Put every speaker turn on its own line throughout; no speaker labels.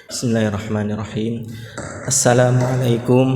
Bismillahirrahmanirrahim. Assalamualaikum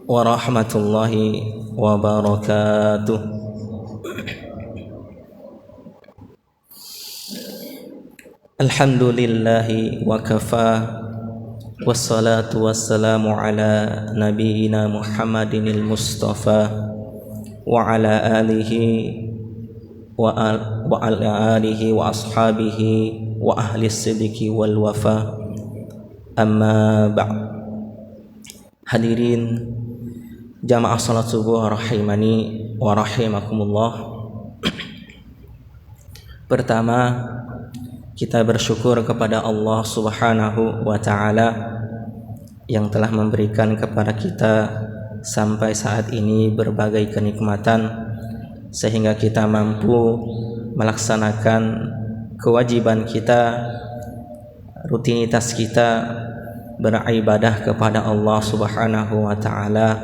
warahmatullahi wabarakatuh. Alhamdulillahi wa kafa, wassalatu wassalamu ala nabiyyina Muhammadinil Mustafa wa ala alihi wa ala alihi wa ashabihi wa ahli sidiki wal wafa. Amma ba'd. Hadirin jamaah salat subuh rahimani wa rahimakumullah. Pertama, kita bersyukur kepada Allah Subhanahu wa taala yang telah memberikan kepada kita sampai saat ini berbagai kenikmatan sehingga kita mampu melaksanakan kewajiban kita, rutinitas kita beribadah kepada Allah Subhanahu wa taala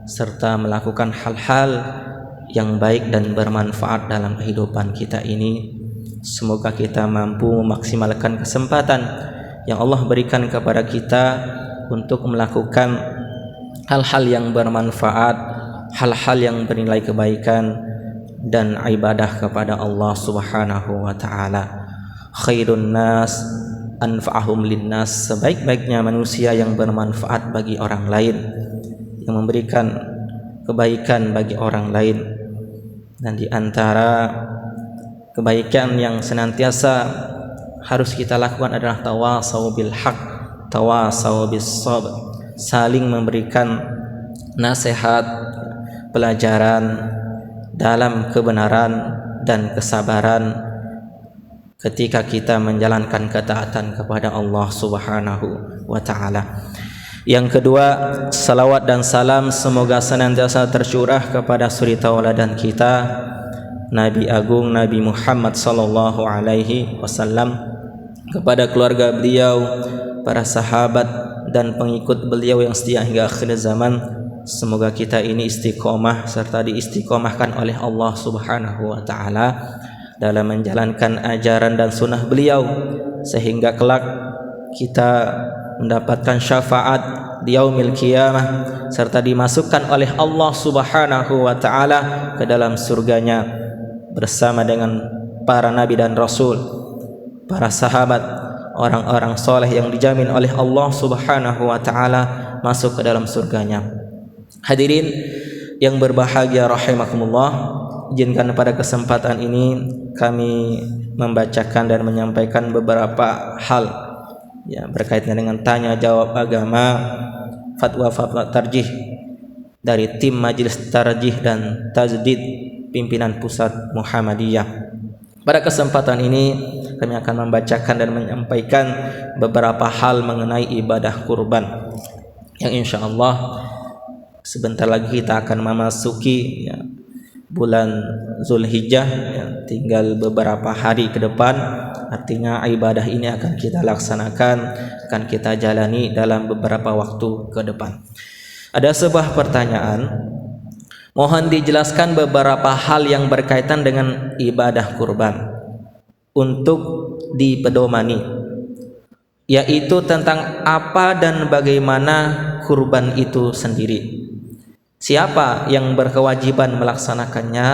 serta melakukan hal-hal yang baik dan bermanfaat dalam kehidupan kita ini. Semoga kita mampu memaksimalkan kesempatan yang Allah berikan kepada kita untuk melakukan hal-hal yang bermanfaat, hal-hal yang bernilai kebaikan dan ibadah kepada Allah Subhanahu wa taala. Khairun nas anfa'ahum linnas, sebaik-baiknya manusia yang bermanfaat bagi orang lain, yang memberikan kebaikan bagi orang lain. Dan di antara kebaikan yang senantiasa harus kita lakukan adalah tawasau bil haq, tawasau bis sabr, saling memberikan nasihat, pelajaran dalam kebenaran dan kesabaran ketika kita menjalankan ketaatan kepada Allah Subhanahu wa taala. Yang kedua, salawat dan salam semoga senantiasa tercurah kepada suri tauladan kita, Nabi Agung Nabi Muhammad sallallahu alaihi wasallam, kepada keluarga beliau, para sahabat dan pengikut beliau yang setia hingga akhir zaman. Semoga kita ini istiqomah serta diistiqomahkan oleh Allah Subhanahu wa taala dalam menjalankan ajaran dan sunnah beliau, sehingga kelak kita mendapatkan syafaat di yaumil qiyamah serta dimasukkan oleh Allah Subhanahu wa taala ke dalam surganya bersama dengan para nabi dan rasul, para sahabat, orang-orang soleh yang dijamin oleh Allah Subhanahu wa taala masuk ke dalam surganya. Hadirin yang berbahagia rahimakumullah, izinkan pada kesempatan ini kami membacakan dan menyampaikan beberapa hal ya, berkaitan dengan tanya jawab agama, fatwa tarjih dari tim Majelis Tarjih dan Tajdid pimpinan pusat Muhammadiyah. Pada kesempatan ini kami akan membacakan dan menyampaikan beberapa hal mengenai ibadah kurban yang insyaallah sebentar lagi kita akan memasuki ya, bulan Zulhijjah ya, tinggal beberapa hari ke depan. Artinya ibadah ini akan kita laksanakan, akan kita jalani dalam beberapa waktu ke depan. Ada sebuah pertanyaan, mohon dijelaskan beberapa hal yang berkaitan dengan ibadah kurban untuk dipedomani, yaitu tentang apa dan bagaimana kurban itu sendiri. Siapa yang berkewajiban melaksanakannya?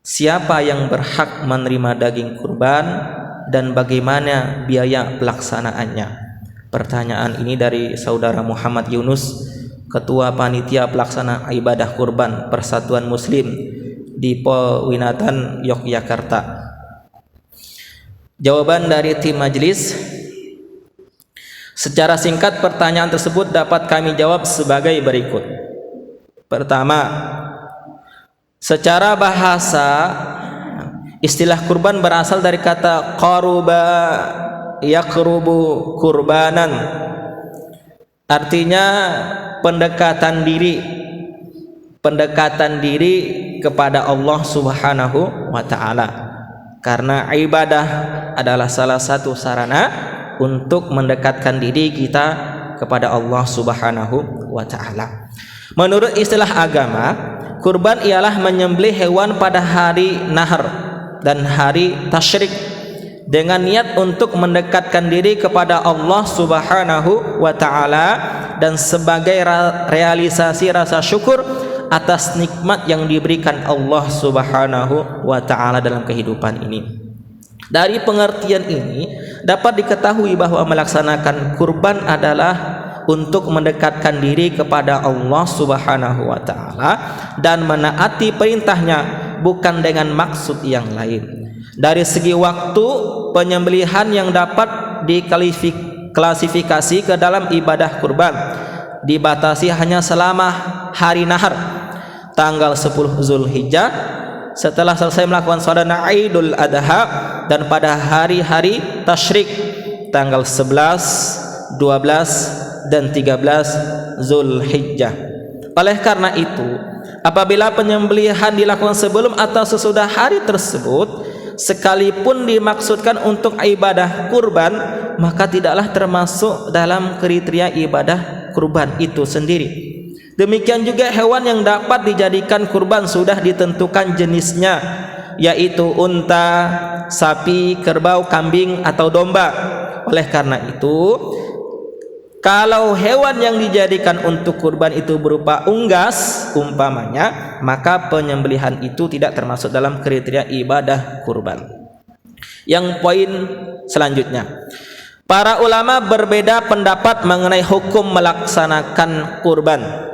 Siapa yang berhak menerima daging kurban? Dan bagaimana biaya pelaksanaannya? Pertanyaan ini dari saudara Muhammad Yunus, Ketua Panitia Pelaksana Ibadah Kurban Persatuan Muslim di Powinatan, Yogyakarta. Jawaban dari tim majelis, secara singkat pertanyaan tersebut dapat kami jawab sebagai berikut. Pertama, secara bahasa istilah kurban berasal dari kata qaruba yaqrubu kurbanan, artinya pendekatan diri kepada Allah Subhanahu wa taala, karena ibadah adalah salah satu sarana untuk mendekatkan diri kita kepada Allah Subhanahu wa taala. Menurut istilah agama, kurban ialah menyembelih hewan pada hari nahar dan hari tasyrik dengan niat untuk mendekatkan diri kepada Allah Subhanahu wa taala dan sebagai realisasi rasa syukur atas nikmat yang diberikan Allah Subhanahu wa taala dalam kehidupan ini. Dari pengertian ini dapat diketahui bahwa melaksanakan kurban adalah untuk mendekatkan diri kepada Allah Subhanahu wa taala dan menaati perintahnya, bukan dengan maksud yang lain. Dari segi waktu, penyembelihan yang dapat diklasifikasi ke dalam ibadah kurban dibatasi hanya selama hari nahar, tanggal 10 Zulhijjah, setelah selesai melakukan salat Idul Adha, dan pada hari-hari tasyrik, tanggal 11, 12, dan 13 Zulhijjah. Oleh karena itu, apabila penyembelihan dilakukan sebelum atau sesudah hari tersebut, sekalipun dimaksudkan untuk ibadah kurban, maka tidaklah termasuk dalam kriteria ibadah kurban itu sendiri. Demikian juga hewan yang dapat dijadikan kurban sudah ditentukan jenisnya, yaitu unta, sapi, kerbau, kambing, atau domba. Oleh karena itu, kalau hewan yang dijadikan untuk kurban itu berupa unggas umpamanya, maka penyembelihan itu tidak termasuk dalam kriteria ibadah kurban. Yang poin selanjutnya, para ulama berbeda pendapat mengenai hukum melaksanakan kurban.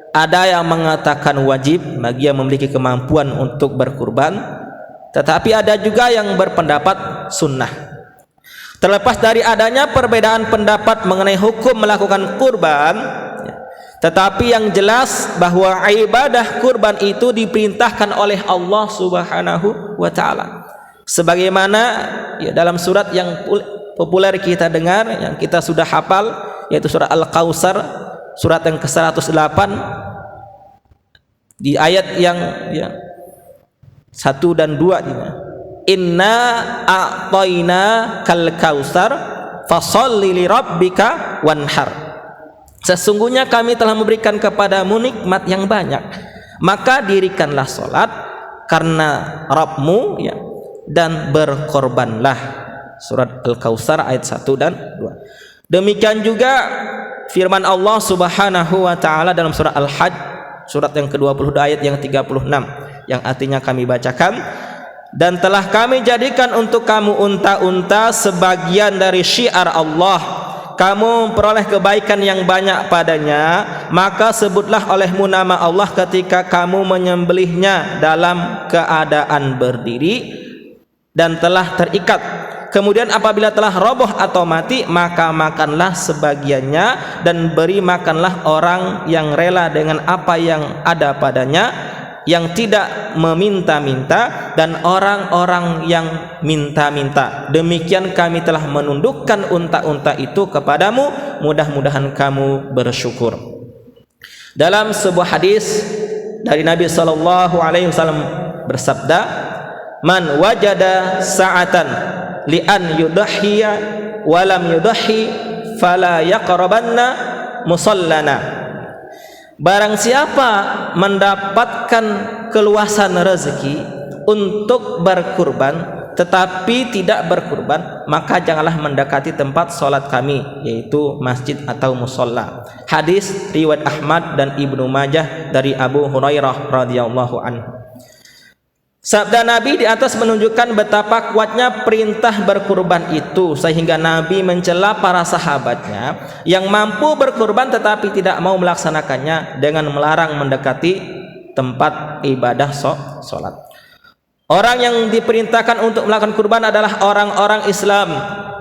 Ada yang mengatakan wajib bagi yang memiliki kemampuan untuk berkurban, tetapi ada juga yang berpendapat sunnah. Terlepas dari adanya perbedaan pendapat mengenai hukum melakukan kurban, tetapi yang jelas bahwa ibadah kurban itu diperintahkan oleh Allah Subhanahu wa taala. Sebagaimana dalam surat yang populer kita dengar, yang kita sudah hafal, yaitu surat Al-Kautsar, surat yang ke-108, di ayat yang 1 dan 2, inna a'tayna kal kautsar fasholli li rabbika wanhar. Sesungguhnya kami telah memberikan kepadamu nikmat yang banyak, maka dirikanlah salat karena Rabbmu, dan berkorbanlah. Surat Al-Kautsar ayat 1 dan 2. Demikian juga firman Allah Subhanahu wa taala dalam surat Al-Hajj, surat yang ke-22 ayat yang 36, yang artinya kami bacakan, dan telah kami jadikan untuk kamu unta-unta sebagian dari syiar Allah, kamu memperoleh kebaikan yang banyak padanya, maka sebutlah olehmu nama Allah ketika kamu menyembelihnya dalam keadaan berdiri dan telah terikat. Kemudian apabila telah roboh atau mati, maka makanlah sebagiannya dan beri makanlah orang yang rela dengan apa yang ada padanya, yang tidak meminta-minta dan orang-orang yang minta-minta. Demikian kami telah menundukkan unta-unta itu kepadamu, mudah-mudahan kamu bersyukur. Dalam sebuah hadis dari Nabi SAW bersabda, man wajada sa'atan li an yudahhiya wa lam yudahhi fala yaqrabanna musallana. Barang siapa mendapatkan keluasan rezeki untuk berkurban tetapi tidak berkurban, maka janganlah mendekati tempat salat kami, yaitu masjid atau musalla. Hadis riwayat Ahmad dan Ibnu Majah dari Abu Hurairah radhiyallahu anhu. Sabda Nabi di atas menunjukkan betapa kuatnya perintah berkurban itu, sehingga Nabi mencela para sahabatnya yang mampu berkurban tetapi tidak mau melaksanakannya dengan melarang mendekati tempat ibadah sholat. Orang yang diperintahkan untuk melakukan kurban adalah orang-orang Islam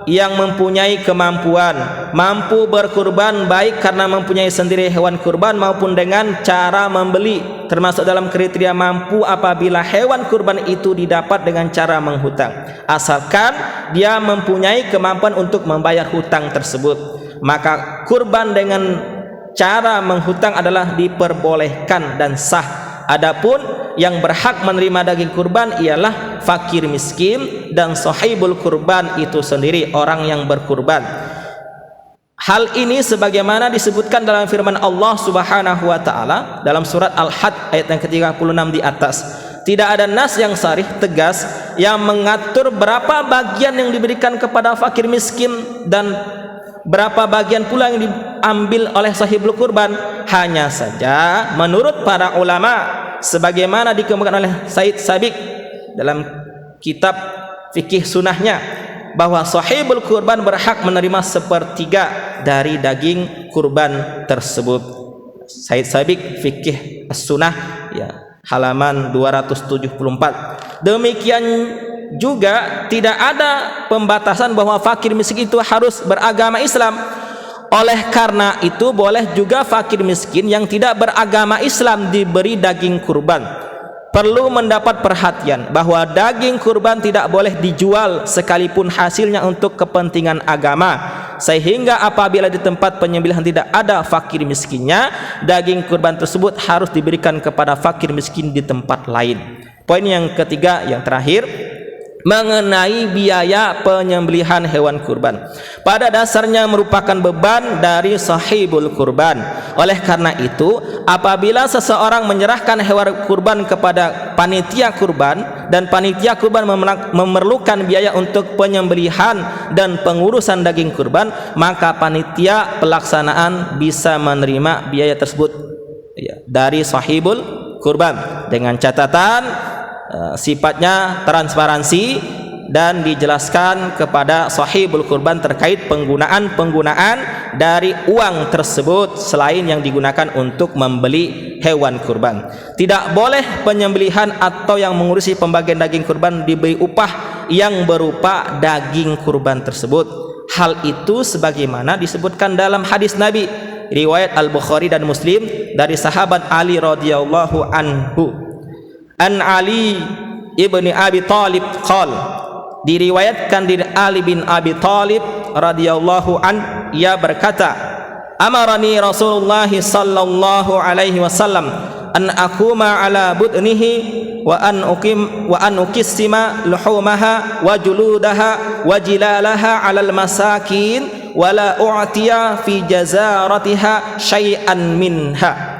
yang mempunyai kemampuan, mampu berkurban baik karena mempunyai sendiri hewan kurban maupun dengan cara membeli, termasuk dalam kriteria mampu apabila hewan kurban itu didapat dengan cara menghutang, asalkan dia mempunyai kemampuan untuk membayar hutang tersebut. Maka kurban dengan cara menghutang adalah diperbolehkan dan sah. Adapun yang berhak menerima daging kurban ialah fakir miskin dan sahibul kurban itu sendiri, orang yang berkurban. Hal ini sebagaimana disebutkan dalam firman Allah Subhanahu wa taala dalam surat Al-Hajj ayat yang ke-36 di atas. Tidak ada nas yang sharih tegas yang mengatur berapa bagian yang diberikan kepada fakir miskin dan berapa bagian pula yang diambil oleh sahibul kurban. Hanya saja menurut para ulama, sebagaimana dikemukakan oleh Said Sabiq dalam kitab fikih sunnahnya, bahwa sahibul kurban berhak menerima sepertiga dari daging kurban tersebut. Said Sabiq fikih as-sunnah ya, halaman 274. Demikian juga tidak ada pembatasan bahwa fakir miskin itu harus beragama Islam. Oleh karena itu boleh juga fakir miskin yang tidak beragama Islam diberi daging kurban. Perlu mendapat perhatian bahwa daging kurban tidak boleh dijual sekalipun hasilnya untuk kepentingan agama, sehingga apabila di tempat penyembelihan tidak ada fakir miskinnya, daging kurban tersebut harus diberikan kepada fakir miskin di tempat lain. Poin yang ketiga, yang terakhir, mengenai biaya penyembelihan hewan kurban, pada dasarnya merupakan beban dari sahibul kurban. Oleh karena itu, apabila seseorang menyerahkan hewan kurban kepada panitia kurban dan panitia kurban memerlukan biaya untuk penyembelihan dan pengurusan daging kurban, maka panitia pelaksanaan bisa menerima biaya tersebut dari sahibul kurban dengan catatan sifatnya transparansi dan dijelaskan kepada sahibul kurban terkait penggunaan dari uang tersebut selain yang digunakan untuk membeli hewan kurban. Tidak boleh penyembelihan atau yang mengurusi pembagian daging kurban diberi upah yang berupa daging kurban tersebut. Hal itu sebagaimana disebutkan dalam hadis Nabi riwayat Al-Bukhari dan Muslim dari sahabat Ali radhiyallahu anhu. An Ali ibni Abi Talib qal, diriwayatkan dari Ali bin Abi Talib radhiyallahu an, ia berkata, amarani Rasulullah sallallahu alaihi wasallam an aquma ala budnihi wa an uqissima luhumaha wa juludaha wa jilalaha ala al-masakin wa la u'tiya fi jazaratiha syai'an minha.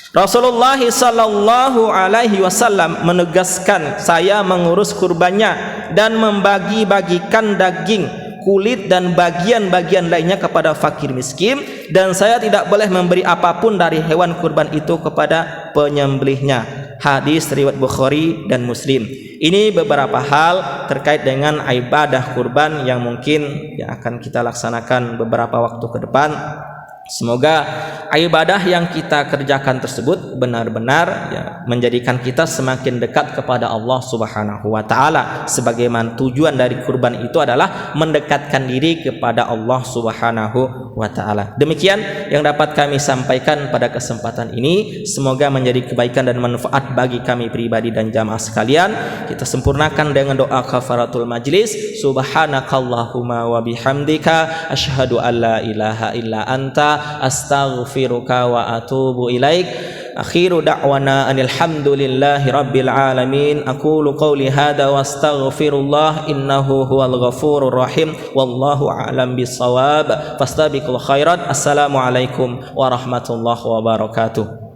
Rasulullah sallallahu alaihi wasallam menegaskan saya mengurus kurbannya dan membagi-bagikan daging, kulit dan bagian-bagian lainnya kepada fakir miskin, dan saya tidak boleh memberi apapun dari hewan kurban itu kepada penyembelihnya. Hadis riwayat Bukhari dan Muslim. Ini beberapa hal terkait dengan ibadah kurban yang mungkin akan kita laksanakan beberapa waktu ke depan. Semoga ibadah yang kita kerjakan tersebut benar-benar menjadikan kita semakin dekat kepada Allah Subhanahu wa taala. Sebagaimana tujuan dari kurban itu adalah mendekatkan diri kepada Allah Subhanahu wa taala. Demikian yang dapat kami sampaikan pada kesempatan ini. Semoga menjadi kebaikan dan manfaat bagi kami pribadi dan jamaah sekalian. Kita sempurnakan dengan doa kafaratul majlis. Subhanakallahumma wa bihamdika asyhadu an la ilaha illa anta astaghfiruka wa atubu ilaik. Akhiru da'wana alhamdulillahi rabbil alamin. Aqulu qawli hadha wa astaghfirullah innahu huwal ghafurur rahim. Wallahu a'lam bissawab. Fastabiqul khairat. Assalamualaikum warahmatullahi wabarakatuh.